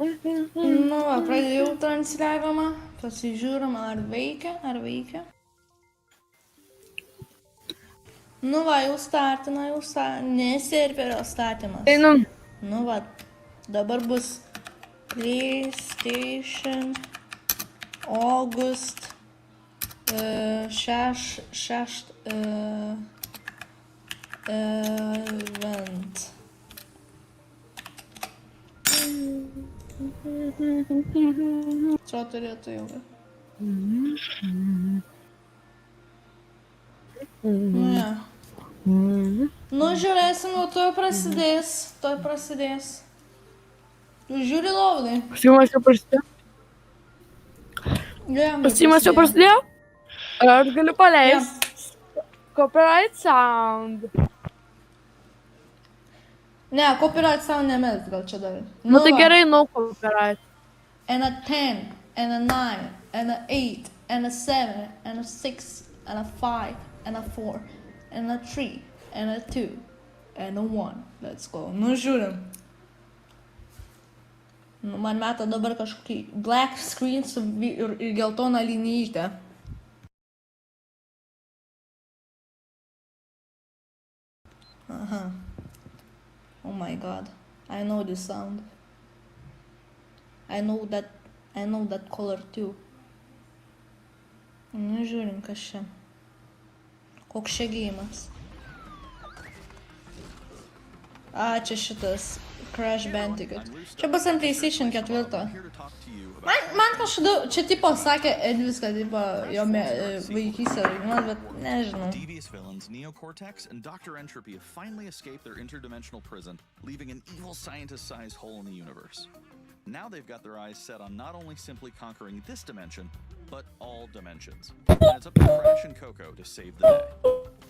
Nu, va, pradėjau transliavimą, pasižiūrim, ar veikia. Nu, va, jau startina, ne serverio statymas. Einam. Nu, va, dabar bus PlayStation August 6 event. Co turėtų jau? Nu, ja. Nu, žiūrėsim, jau tuoj prasidės. Tu žiūri lovai? Pasimas jau prasidėjo. Pasimas jau prasidėjo. Ar galiu paleisti? Copyright sound. Ne, copyright sound nemels gal čia dar. Nu tai gerai, no copyright. And a 10, and a 9, and a 8, and a 7, and a 6, and a 5, and a 4, and a 3, and a 2, and a 1. Let's go. Nu, žiūrim. Nu, man meta dabar kažkokį black screen su ir geltoną linijytę. Aha. Oh my god. I know this sound. I know that color too. Nu, žiūrim, kas čia. Koks čia gėjimas. A, čia šitas Crash Bandicoot. Čia bus ant PlayStation 4. Man kažkada, čia tipo sakė Edvis, kad tipo jo vaikystė žaidimas, bet nežinau. Devious villains Neo Cortex and Dr. Entropy have finally escaped their interdimensional prison, leaving an evil scientist-sized hole in the universe. Now they've got their eyes set on not only simply conquering this dimension, but all dimensions. And it's up to Crash and Coco to save the day.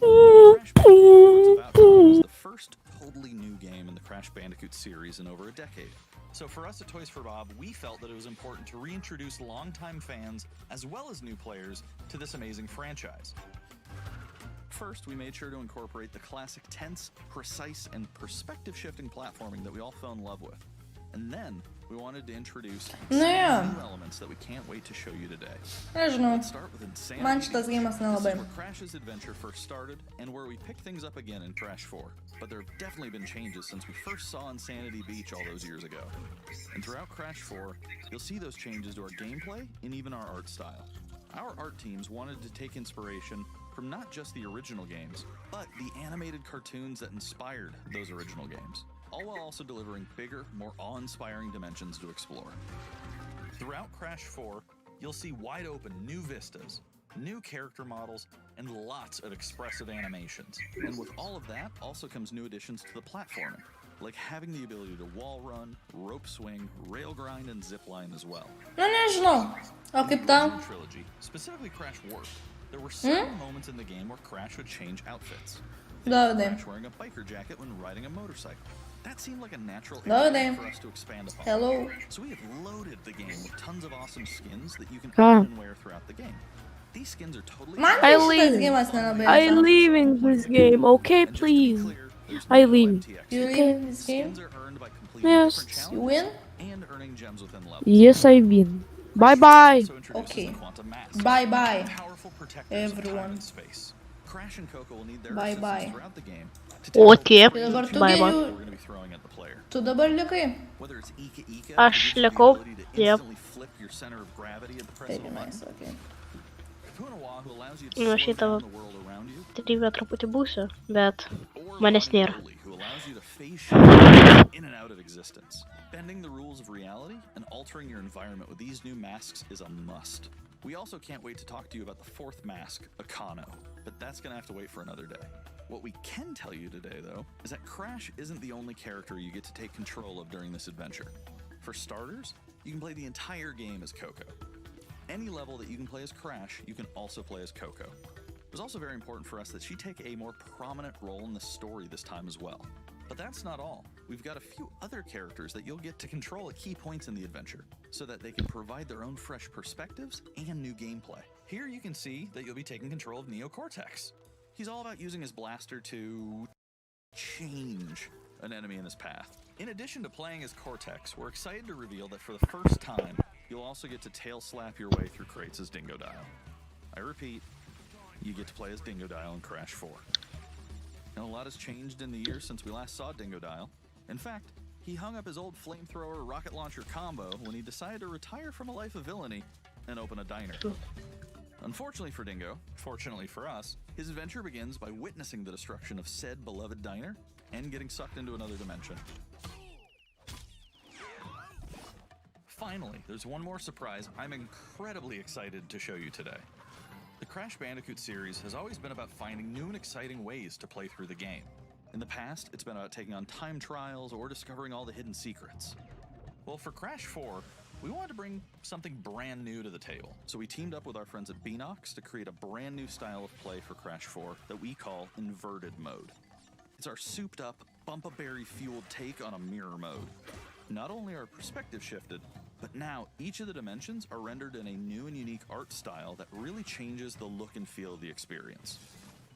Crash Bandicoot, what's about time, is the first totally new game in the Crash Bandicoot series in over a decade. So for us at Toys for Bob, we felt that it was important to reintroduce longtime fans as well as new players to this amazing franchise. First, we made sure to incorporate the classic tense, precise, and perspective-shifting platforming that we all fell in love with. And then, we wanted to introduce new elements that we can't wait to show you today. Nežinau. Let's start with Insanity. Man šitas gėjimas nelabai. This is where Crash's adventure first started, and where we picked things up again in Crash 4. But there have definitely been changes since we first saw Insanity Beach all those years ago. And throughout Crash 4, you'll see those changes to our gameplay and even our art style. Our art teams wanted to take inspiration from not just the original games, but the animated cartoons that inspired those original games, all while also delivering bigger, more awe-inspiring dimensions to explore. Throughout Crash 4, you'll see wide-open new vistas, new character models, and lots of expressive animations. And with all of that also comes new additions to the platforming, like having the ability to wall run, rope swing, rail grind, and zip line as well. Nu, nežinau. O kaip tau? Trilogy, specifically Crash Warped, there were several moments in the game where Crash would change outfits. Crash wearing a biker jacket when riding a motorcycle. That seemed like a natural area for us to expand upon. Hello. So we have loaded the game with tons of awesome skins that you can own and wear throughout the game. These skins are totally I leave in this game, okay, please. I leave. You leave in this game? Yes. You win? And earning gems within levels. Yes, I win. Bye-bye. Okay. Bye-bye, everyone. Crash and Coco will need their Bye-bye. throughout the game. Okay. Tai dabar tu Bye-bye. gėjų. We're going to be throwing at the player. Tu dabar likai. Whether it's Ika Ika, Aš which gives you the likau. ability to Yep. instantly flip your center of gravity at the press of Very a button. nice, okay. Punawa, who allows you to Nu, slow šitą down the world around you. trivę truputį būsiu, bet Or manęs nėra. Loli, who allows you to phase shift in and out of existence. Bending the rules of reality and altering your environment with these new masks is a must. We also can't wait to talk to you about the fourth mask, Akano, but that's gonna have to wait for another day. What we can tell you today, though, is that Crash isn't the only character you get to take control of during this adventure. For starters, you can play the entire game as Coco. Any level that you can play as Crash, you can also play as Coco. It was also very important for us that she take a more prominent role in the story this time as well. But that's not all. We've got a few other characters that you'll get to control at key points in the adventure, so that they can provide their own fresh perspectives and new gameplay. Here you can see that you'll be taking control of Neo Cortex. He's all about using his blaster to change an enemy in his path. In addition to playing as Cortex, we're excited to reveal that for the first time, you'll also get to tail slap your way through crates as Dingodile. I repeat, you get to play as Dingodile in Crash 4. Now, a lot has changed in the years since we last saw Dingodile. In fact, he hung up his old flamethrower rocket launcher combo when he decided to retire from a life of villainy and open a diner. Unfortunately for Dingo, fortunately for us, his adventure begins by witnessing the destruction of said beloved diner and getting sucked into another dimension. Finally, there's one more surprise I'm incredibly excited to show you today. The Crash Bandicoot series has always been about finding new and exciting ways to play through the game. In the past, it's been about taking on time trials or discovering all the hidden secrets. Well, for Crash 4, we wanted to bring something brand new to the table, so we teamed up with our friends at Beenox to create a brand new style of play for Crash 4 that we call Inverted Mode. It's our souped-up, Bumpa-Berry-fueled take on a mirror mode. Not only are perspective shifted, but now each of the dimensions are rendered in a new and unique art style that really changes the look and feel of the experience.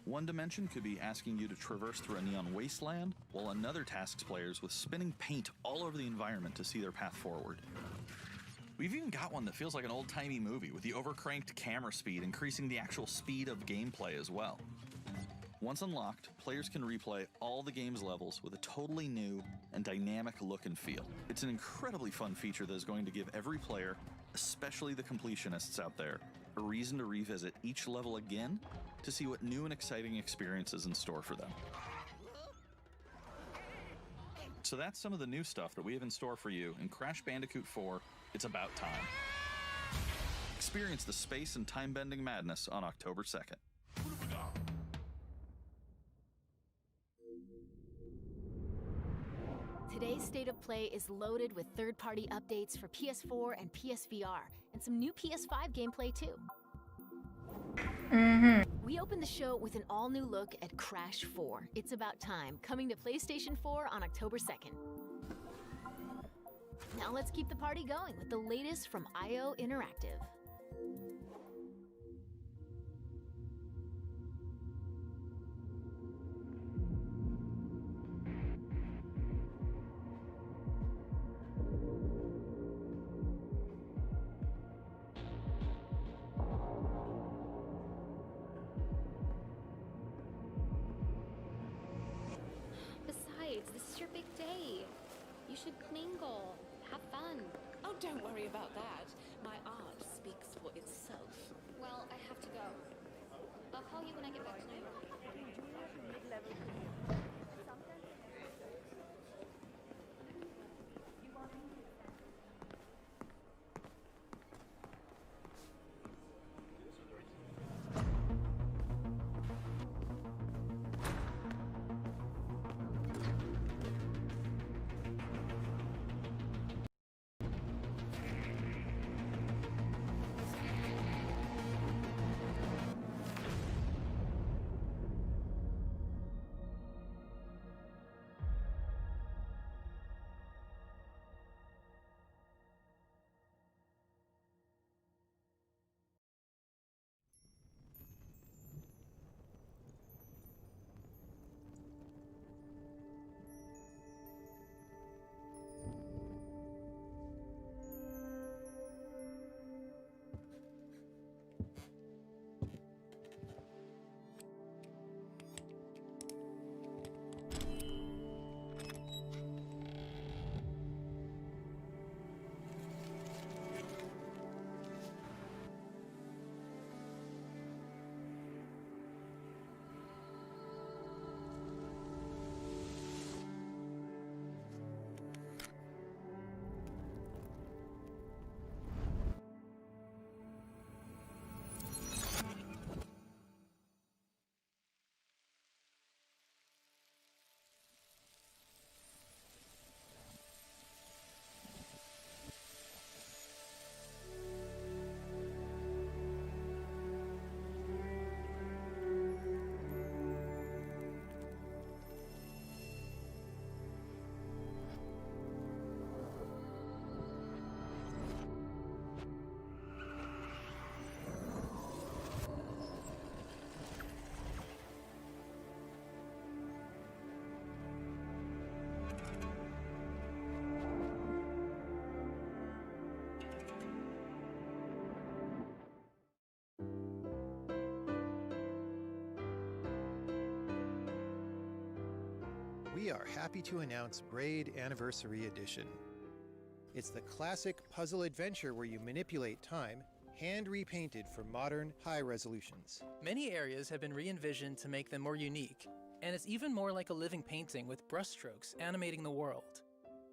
One dimension could be asking you to traverse through a neon wasteland, while another tasks players with spinning paint all over the environment to see their path forward. We've even got one that feels like an old-timey movie, with the overcranked camera speed increasing the actual speed of gameplay as well. Once unlocked, players can replay all the game's levels with a totally new and dynamic look and feel. It's an incredibly fun feature that is going to give every player, especially the completionists out there, a reason to revisit each level again to see what new and exciting experience is in store for them. So that's some of the new stuff that we have in store for you in Crash Bandicoot 4, It's About Time. Experience the space and time-bending madness on October 2nd. Today's State of Play is loaded with third-party updates for PS4 and PSVR, and some new PS5 gameplay too. We opened the show with an all-new look at Crash 4, It's About Time, coming to PlayStation 4 on October 2nd. Now let's keep the party going with the latest from IO Interactive. Besides, this is your big day. You should mingle, have fun. Oh, don't worry about that. My art speaks for itself. Well, I have to go. I'll call you when I get back tonight. we are happy to announce Braid Anniversary Edition. It's the classic puzzle adventure where you manipulate time, hand repainted for modern, high resolutions. Many areas have been re-envisioned to make them more unique, and it's even more like a living painting with brushstrokes animating the world.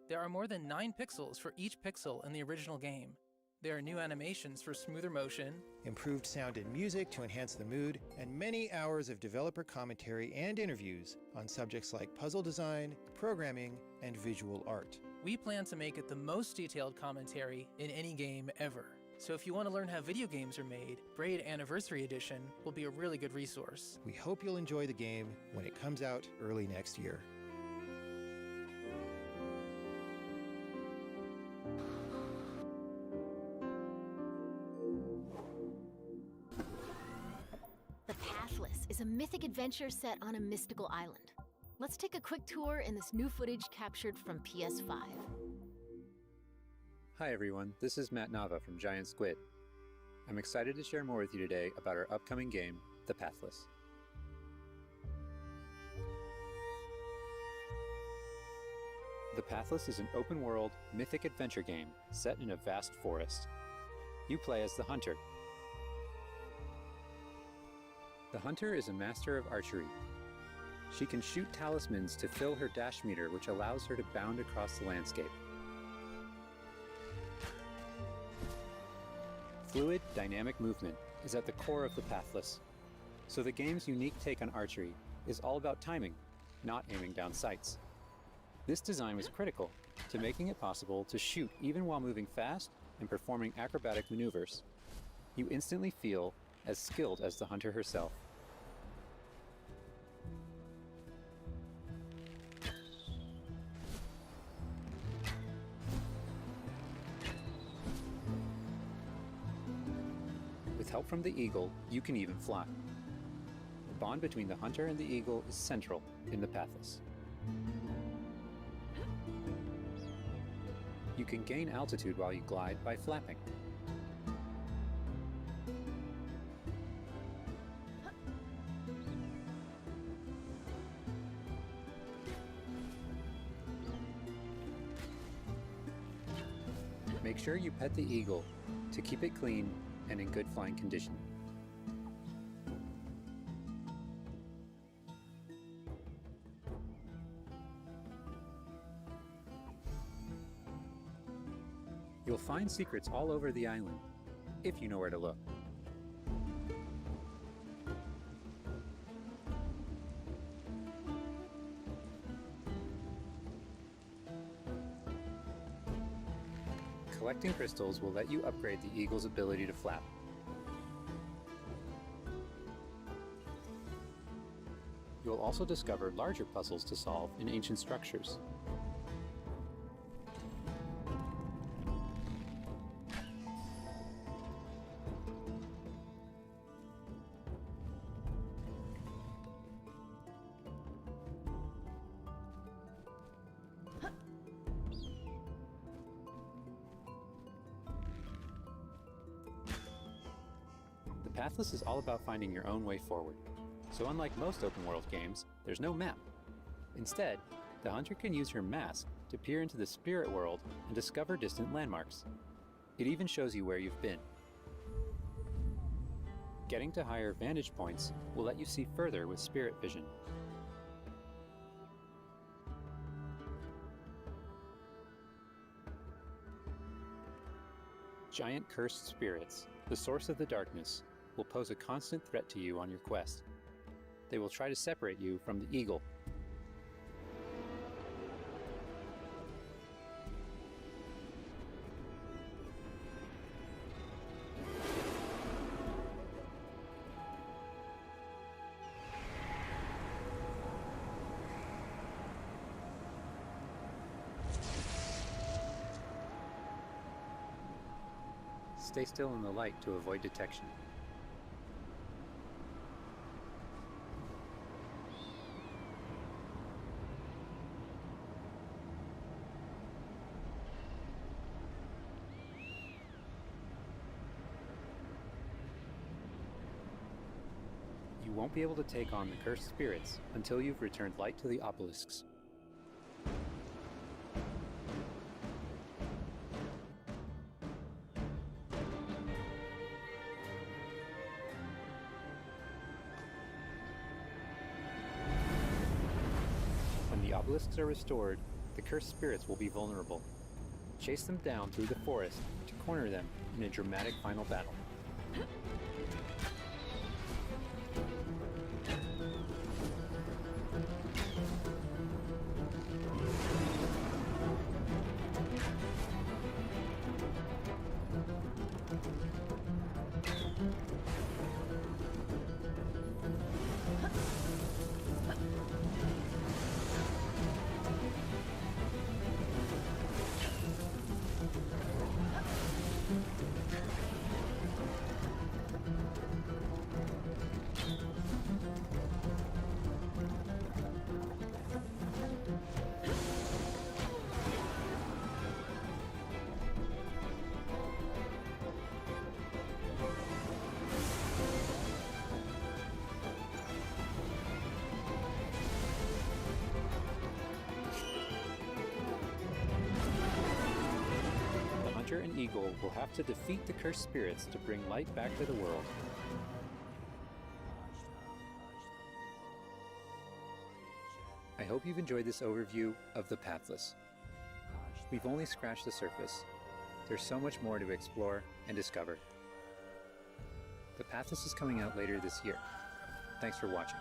There are more than 9 pixels for each pixel in the original game. There are new animations for smoother motion, Improved sound and music to enhance the mood, and many hours of developer commentary and interviews on subjects like puzzle design, programming, and visual art. We plan to make it the most detailed commentary in any game ever. So if you want to learn how video games are made, Braid Anniversary Edition will be a really good resource. We hope you'll enjoy the game when it comes out early next year. The Pathless is a mythic adventure set on a mystical island. Let's take a quick tour in this new footage captured from PS5. Hi everyone, this is Matt Nava from Giant Squid. I'm excited to share more with you today about our upcoming game, The Pathless. The Pathless is an open-world, mythic adventure game set in a vast forest. You play as the Hunter. The Hunter is a master of archery. She can shoot talismans to fill her dash meter, which allows her to bound across the landscape. Fluid, dynamic movement is at the core of the Pathless, so the game's unique take on archery is all about timing, not aiming down sights. This design was critical to making it possible to shoot even while moving fast and performing acrobatic maneuvers. You instantly feel as skilled as the Hunter herself. With help from the eagle, you can even fly. The bond between the Hunter and the eagle is central in the Pathless. You can gain altitude while you glide by flapping. Make sure you pet the eagle to keep it clean and in good flying condition. You'll find secrets all over the island, if you know where to look. Collecting crystals will let you upgrade the eagle's ability to flap. You'll also discover larger puzzles to solve in ancient structures. The Pathless is all about finding your own way forward. So unlike most open-world games, there's no map. Instead, the Hunter can use her mask to peer into the spirit world and discover distant landmarks. It even shows you where you've been. Getting to higher vantage points will let you see further with spirit vision. Giant cursed spirits, the source of the darkness, will pose a constant threat to you on your quest. They will try to separate you from the eagle. Stay still in the light to avoid detection. You won't be able to take on the cursed spirits until you've returned light to the obelisks. obelisks are restored, the cursed spirits will be vulnerable. Chase them down through the forest to corner them in a dramatic final battle. And Eagle will have to defeat the cursed spirits to bring light back to the world. I hope you've enjoyed this overview of The Pathless. We've only scratched the surface. There's so much more to explore and discover. The Pathless is coming out later this year. Thanks for watching.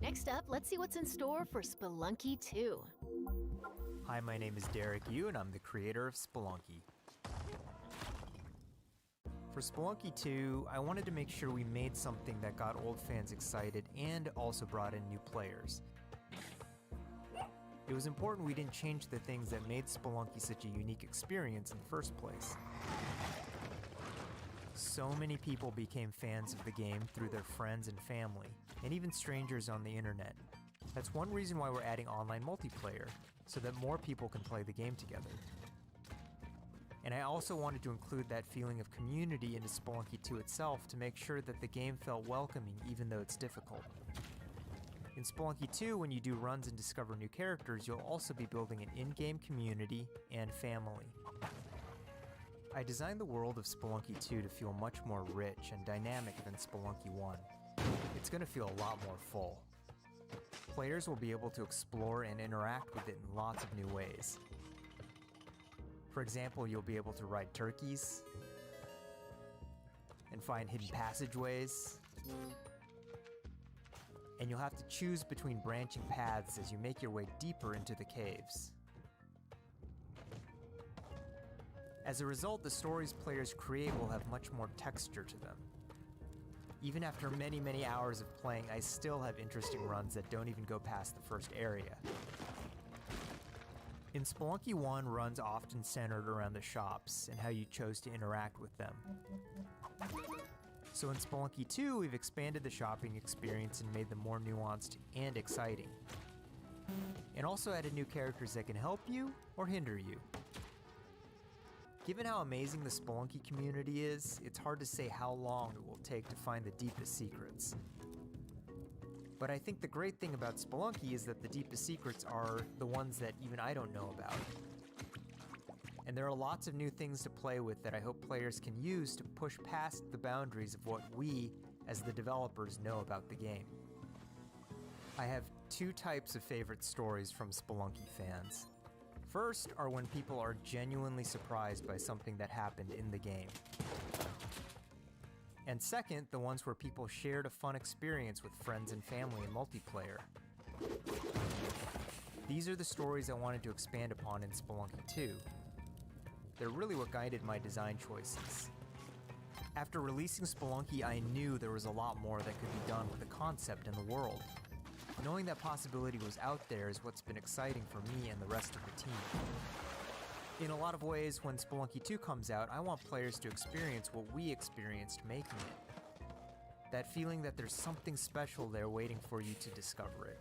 Next up, let's see what's in store for Spelunky 2. Hi, my name is Derek Yu, and I'm the creator of Spelunky. For Spelunky 2, I wanted to make sure we made something that got old fans excited and also brought in new players. It was important we didn't change the things that made Spelunky such a unique experience in the first place. So many people became fans of the game through their friends and family, and even strangers on the internet. That's one reason why we're adding online multiplayer, so that more people can play the game together. And I also wanted to include that feeling of community into Spelunky 2 itself to make sure that the game felt welcoming even though it's difficult. In Spelunky 2, when you do runs and discover new characters, you'll also be building an in-game community and family. I designed the world of Spelunky 2 to feel much more rich and dynamic than Spelunky 1. It's going to feel a lot more full. Players will be able to explore and interact with it in lots of new ways. For example, you'll be able to ride turkeys and find hidden passageways. And you'll have to choose between branching paths as you make your way deeper into the caves. As a result, the stories players create will have much more texture to them. Even after many, many hours of playing, I still have interesting runs that don't even go past the first area. In Spelunky 1, runs often centered around the shops and how you chose to interact with them. So in Spelunky 2, we've expanded the shopping experience and made them more nuanced and exciting. And also added new characters that can help you or hinder you. Given how amazing the Spelunky community is, it's hard to say how long it will take to find the deepest secrets. But I think the great thing about Spelunky is that the deepest secrets are the ones that even I don't know about. And there are lots of new things to play with that I hope players can use to push past the boundaries of what we, as the developers, know about the game. I have two types of favorite stories from Spelunky fans. First are when people are genuinely surprised by something that happened in the game. And second, the ones where people shared a fun experience with friends and family in multiplayer. These are the stories I wanted to expand upon in Spelunky 2. They're really what guided my design choices. After releasing Spelunky, I knew there was a lot more that could be done with the concept and the world. Knowing that possibility was out there is what's been exciting for me and the rest of the team. In a lot of ways, when Spelunky 2 comes out, I want players to experience what we experienced making it. That feeling that there's something special there waiting for you to discover it.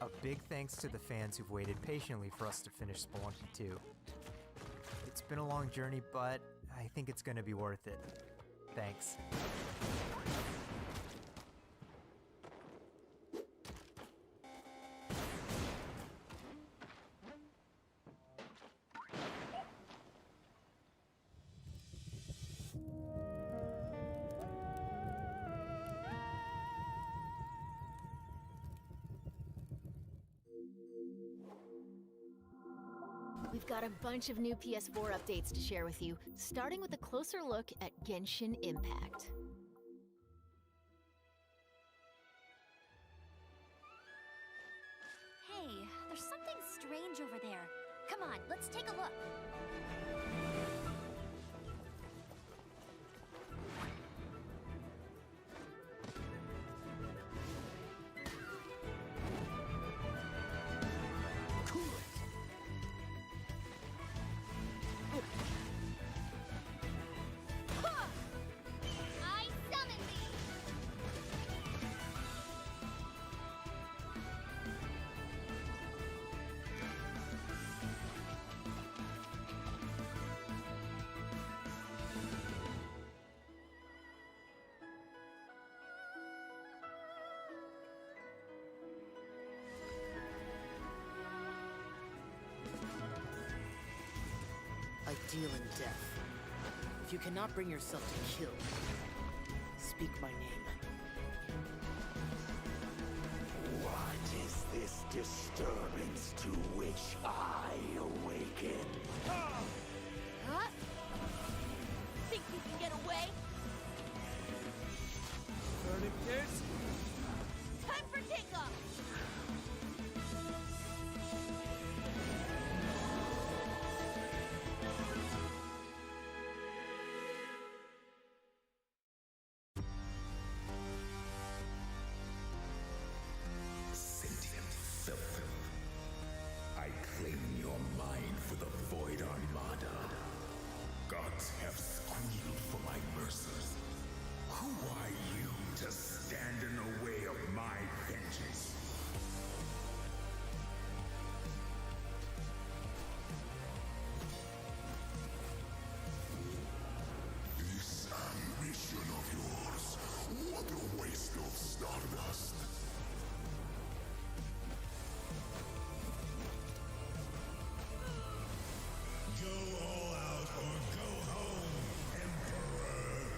A big thanks to the fans who've waited patiently for us to finish Spelunky 2. It's been a long journey, but I think it's gonna be worth it. Thanks. We've got a bunch of new PS4 updates to share with you, starting with a closer look at Genshin Impact. Hey, there's something strange over there. Come on, let's take a look. I summon thee! I deal in death. If you cannot bring yourself to kill, speak my name. What is this disturbance to which I awaken? Huh? Think you can get away? Tourniquets? Time for takeoff! Sentient filth. I claim your mind for the Void Armada. Gods have squealed for my mercies. Who are you to stand in the way of my vengeance? This ambition of yours, what a waste of stardust. Go all out or go home, Emperor!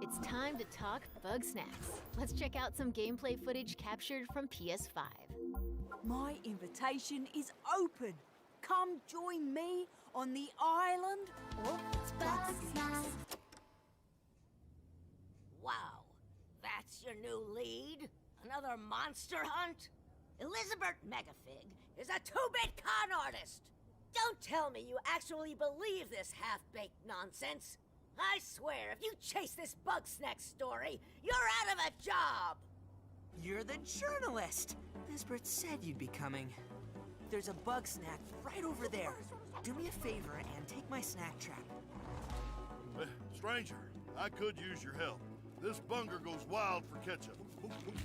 It's time to talk Bug Snacks. Let's check out some gameplay footage captured from PS5. My invitation is open. Come join me on the island of Bugsnax. Wow, that's your new lead? Another monster hunt? Elizabeth Megafig is a two-bit con artist! Don't tell me you actually believe this half-baked nonsense! I swear, if you chase this Bugsnax story, you're out of a job! You're the journalist! Lisbeth said you'd be coming. There's a Bugsnax right over there. Do me a favor and take my snack trap. Stranger, I could use your help. This bunger goes wild for ketchup.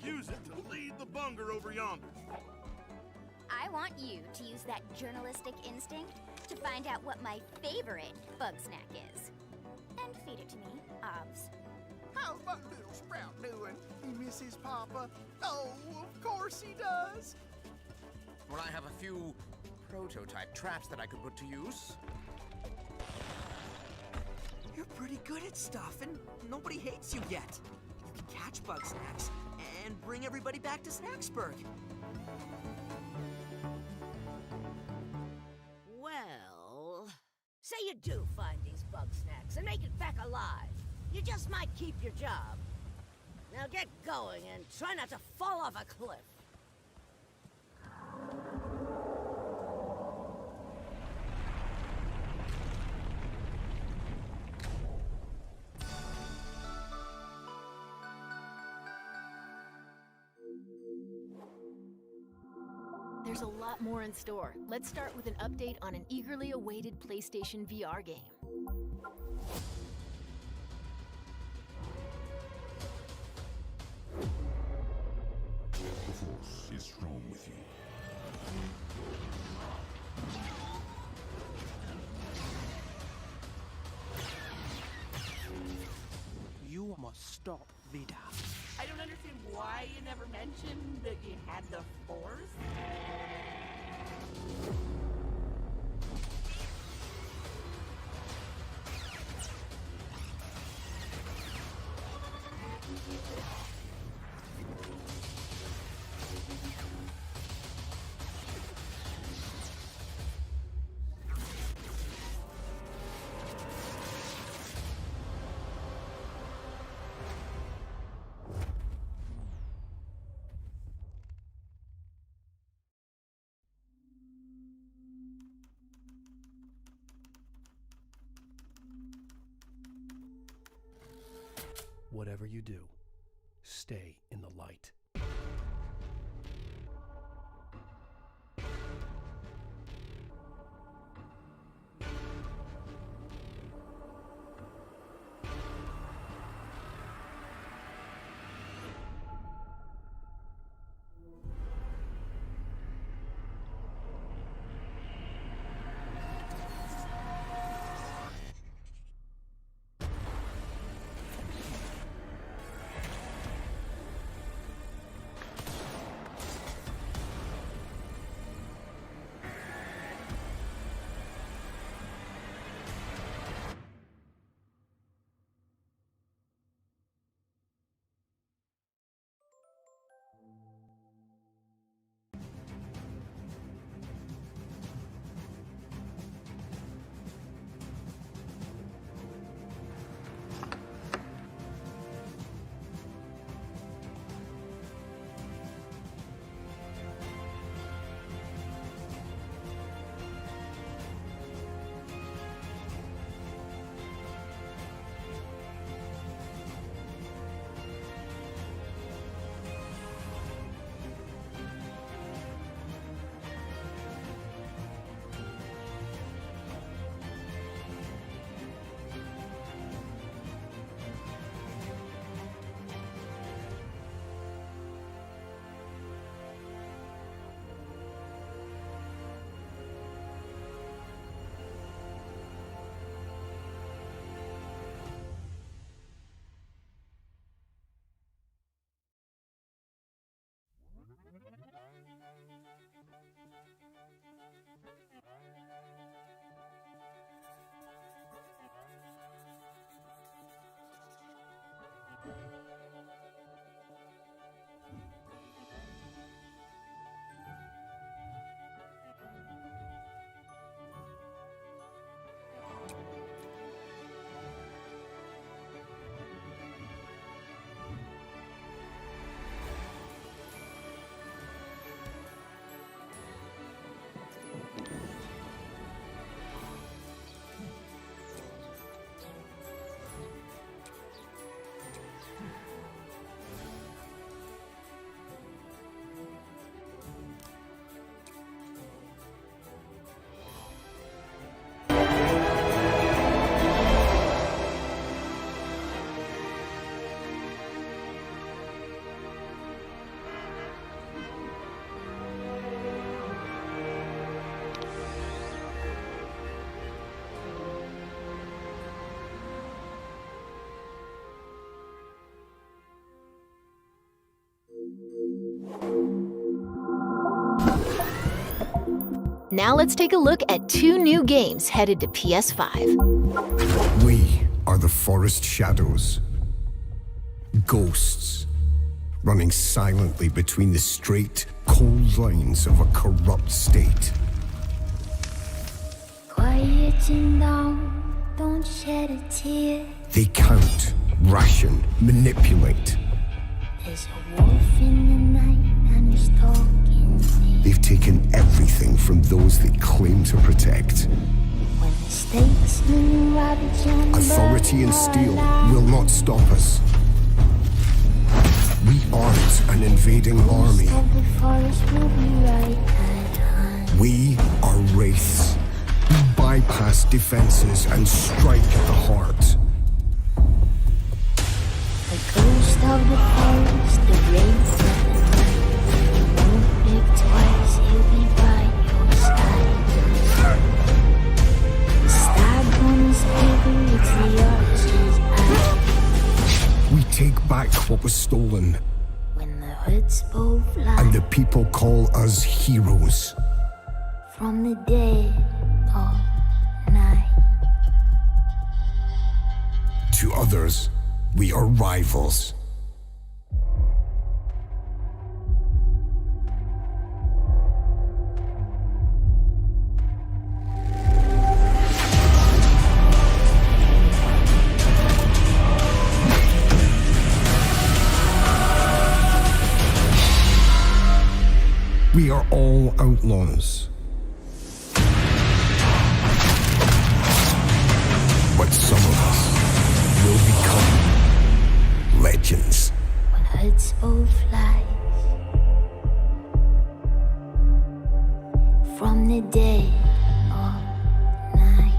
Use it to lead the bunger over yonder. I want you to use that journalistic instinct to find out what my favorite Bugsnax is. And feed it to me, Obs. How's my little sprout doing? He misses Papa? Oh, of course he does. Well, I have a few prototype traps that I could put to use. You're pretty good at stuff, and nobody hates you yet. You can catch Bugsnax and bring everybody back to Snacksburg. Well, say you do find these Bugsnax and make it back alive. You just might keep your job. Now get going and try not to fall off a cliff. There's a lot more in store. Let's start with an update on an eagerly awaited PlayStation VR game. The Force is strong with you. You must stop Vida. I don't understand why you never mentioned that you had the Force. Whatever you do, stay in the light. Now let's take a look at 2 new games headed to PS5. We are the forest shadows. Ghosts, running silently between the straight, cold lines of a corrupt state. Quieten down, don't shed a tear. They count, ration, manipulate. There's a wolf in the night and he's talking. They've taken everything from those they claim to protect. When the statesmen ravage and Authority and steel will not stop us. We aren't an invading army. The forest will be right at hand. We are wraiths. We bypass defenses and strike at the heart. The ghost of the forest, the wraith of the night. Won't think twice, he'll be by your side. The stab on his quiver, it's the archer's eye. We take back what was stolen. When the hoods both fly. And the people call us heroes. From the dead of night. To others, we are rivals. We are all outlaws. But some of us will become legends. When hoods both fly. From the dead of night.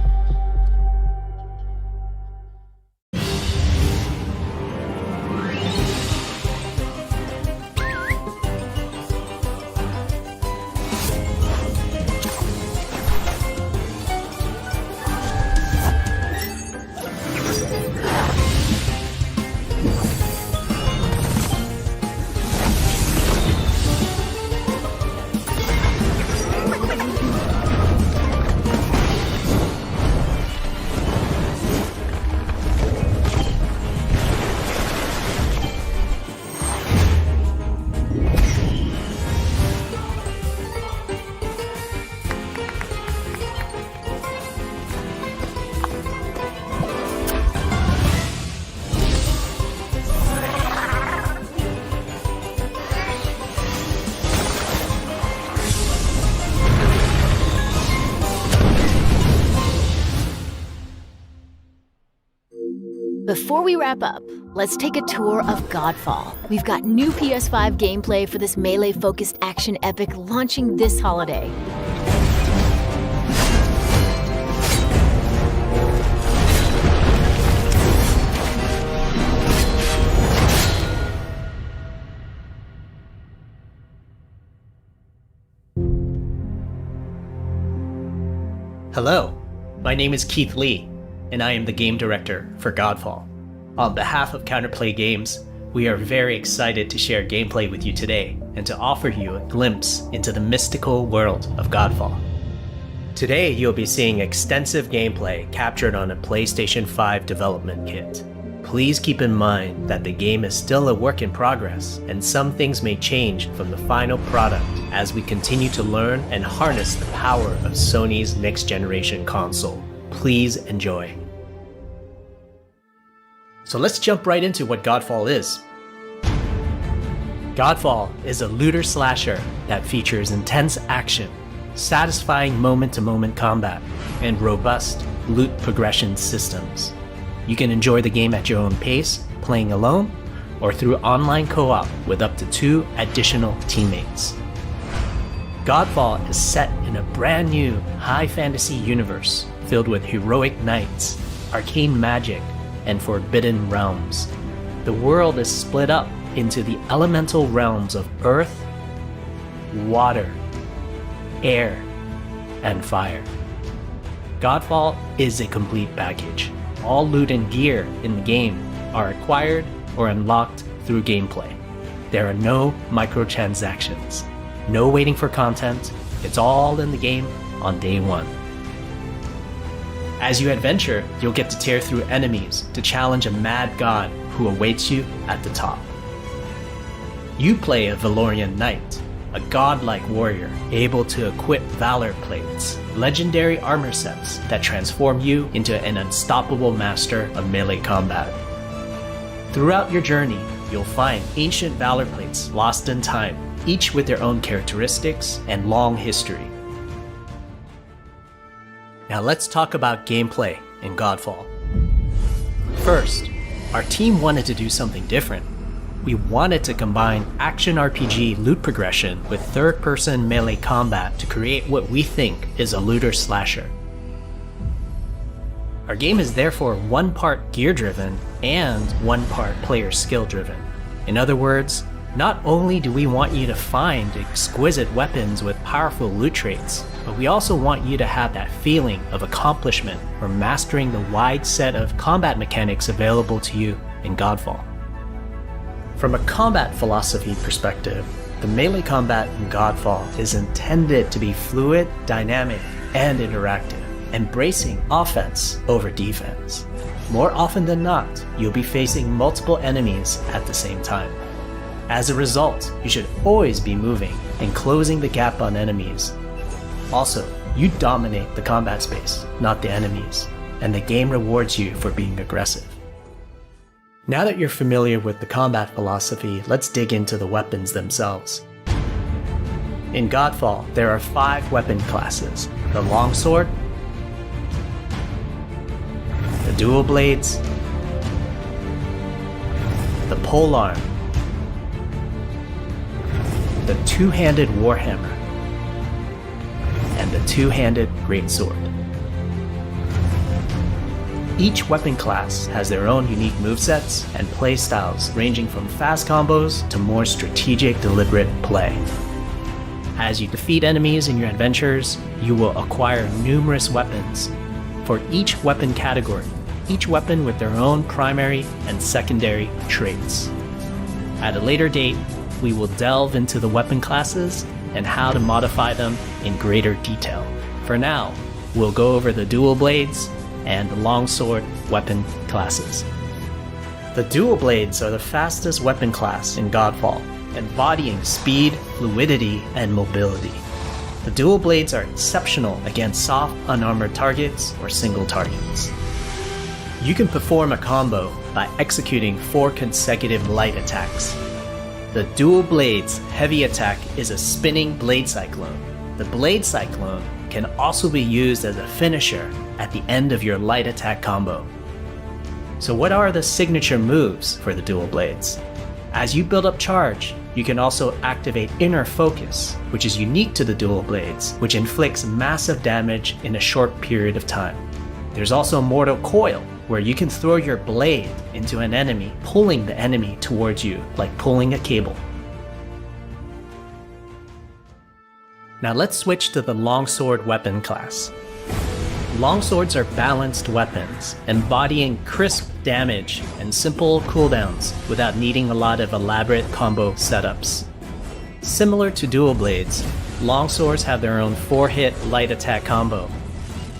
Before we wrap up, let's take a tour of Godfall. We've got new PS5 gameplay for this melee-focused action epic launching this holiday. Hello, my name is Keith Lee, and I am the game director for Godfall. On behalf of Counterplay Games, we are very excited to share gameplay with you today and to offer you a glimpse into the mystical world of Godfall. Today you'll be seeing extensive gameplay captured on a PlayStation 5 development kit. Please keep in mind that the game is still a work in progress, and some things may change from the final product as we continue to learn and harness the power of Sony's next-generation console. Please enjoy. So let's jump right into what Godfall is. Godfall is a looter slasher that features intense action, satisfying moment-to-moment combat, and robust loot progression systems. You can enjoy the game at your own pace, playing alone, or through online co-op with up to 2 additional teammates. Godfall is set in a brand new high fantasy universe filled with heroic knights, arcane magic, and forbidden realms. The world is split up into the elemental realms of earth, water, air, and fire. Godfall is a complete package. All loot and gear in the game are acquired or unlocked through gameplay. there are no microtransactions. No waiting for content, it's all in the game on day one. As you adventure, you'll get to tear through enemies to challenge a mad god who awaits you at the top. You play a Valorian knight, a godlike warrior able to equip valor plates, legendary armor sets that transform you into an unstoppable master of melee combat. Throughout your journey, you'll find ancient valor plates lost in time, each with their own characteristics and long history. Now let's talk about gameplay in Godfall. First, our team wanted to do something different. We wanted to combine action RPG loot progression with third-person melee combat to create what we think is a looter slasher. Our game is therefore one part gear-driven and one part player skill-driven. In other words, not only do we want you to find exquisite weapons with powerful loot traits, but we also want you to have that feeling of accomplishment or mastering the wide set of combat mechanics available to you in Godfall. From a combat philosophy perspective, the melee combat in Godfall is intended to be fluid, dynamic, and interactive, embracing offense over defense. More often than not, you'll be facing multiple enemies at the same time. As a result, you should always be moving and closing the gap on enemies. Also, you dominate the combat space, not the enemies, and the game rewards you for being aggressive. Now that you're familiar with the combat philosophy, let's dig into the weapons themselves. In Godfall, there are 5 weapon classes: the longsword, the dual blades, the polearm, the two-handed warhammer, and the two-handed greatsword. Each weapon class has their own unique movesets and playstyles ranging from fast combos to more strategic, deliberate play. As you defeat enemies in your adventures, you will acquire numerous weapons. For each weapon category, each weapon with their own primary and secondary traits. At a later date, we will delve into the weapon classes and how to modify them in greater detail. For now, we'll go over the dual blades and the longsword weapon classes. The dual blades are the fastest weapon class in Godfall, embodying speed, fluidity, and mobility. The dual blades are exceptional against soft, unarmored targets or single targets. You can perform a combo by executing 4 consecutive light attacks. The dual blades heavy attack is a spinning blade cyclone. The blade cyclone can also be used as a finisher at the end of your light attack combo. So what are the signature moves for the dual blades? As you build up charge, you can also activate Inner Focus, which is unique to the dual blades, which inflicts massive damage in a short period of time. There's also Mortal Coil, where you can throw your blade into an enemy, pulling the enemy towards you like pulling a cable. Now let's switch to the longsword weapon class. Longswords are balanced weapons, embodying crisp damage and simple cooldowns without needing a lot of elaborate combo setups. Similar to dual blades, longswords have their own 4-hit light attack combo.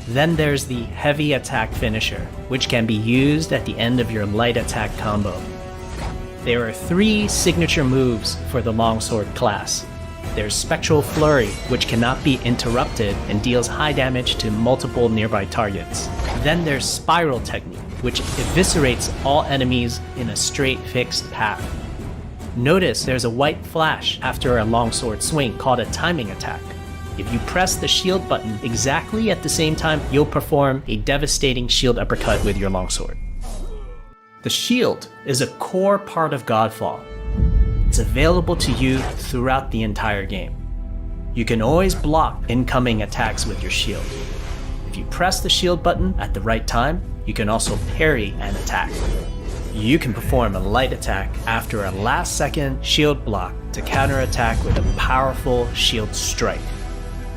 Then there's the heavy attack finisher, which can be used at the end of your light attack combo. There are 3 signature moves for the longsword class. There's Spectral Flurry, which cannot be interrupted and deals high damage to multiple nearby targets. Then there's Spiral Technique, which eviscerates all enemies in a straight fixed path. Notice there's a white flash after a longsword swing called a timing attack. If you press the shield button exactly at the same time, you'll perform a devastating shield uppercut with your longsword. The shield is a core part of Godfall. It's available to you throughout the entire game. You can always block incoming attacks with your shield. If you press the shield button at the right time, you can also parry an attack. You can perform a light attack after a last-second shield block to counterattack with a powerful shield strike.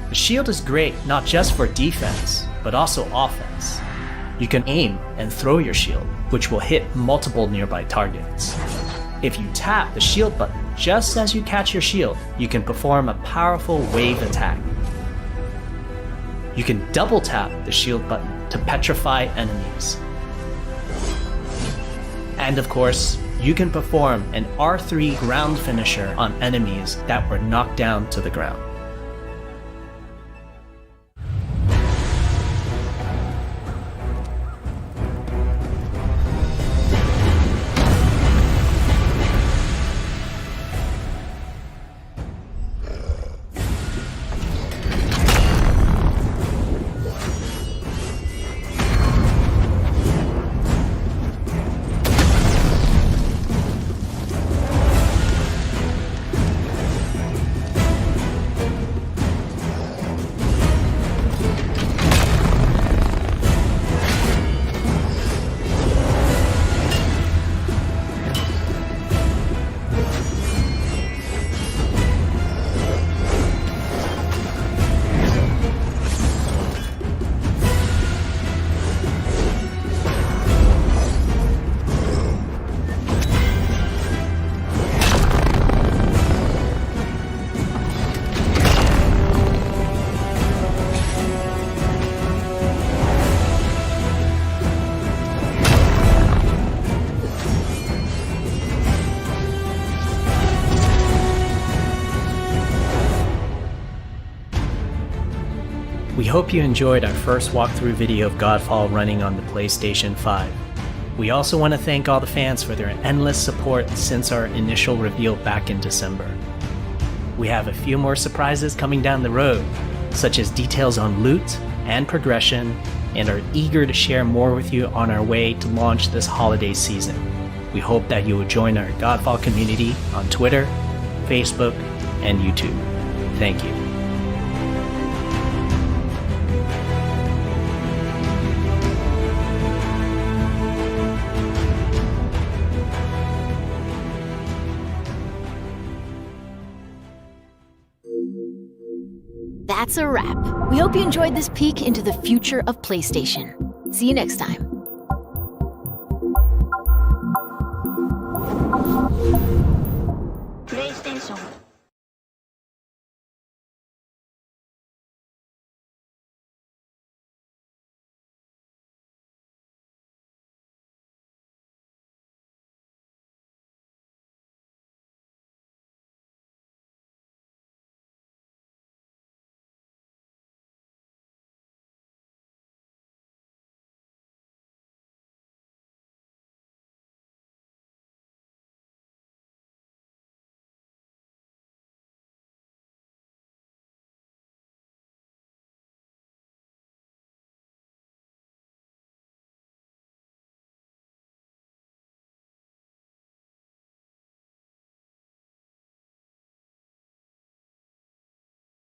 The shield is great not just for defense, but also offense. You can aim and throw your shield, which will hit multiple nearby targets. If you tap the shield button, Just as you catch your shield, you can perform a powerful wave attack. You can double tap the shield button to petrify enemies. And of course, you can perform an R3 ground finisher on enemies that were knocked down to the ground. We hope you enjoyed our first walkthrough video of Godfall running on the PlayStation 5. We also want to thank all the fans for their endless support since our initial reveal back in December. We have a few more surprises coming down the road, such as details on loot and progression, and are eager to share more with you on our way to launch this holiday season. We hope that you will join our Godfall community on Twitter, Facebook, and YouTube. Thank you. That's a wrap. We hope you enjoyed this peek into the future of PlayStation. See you next time. PlayStation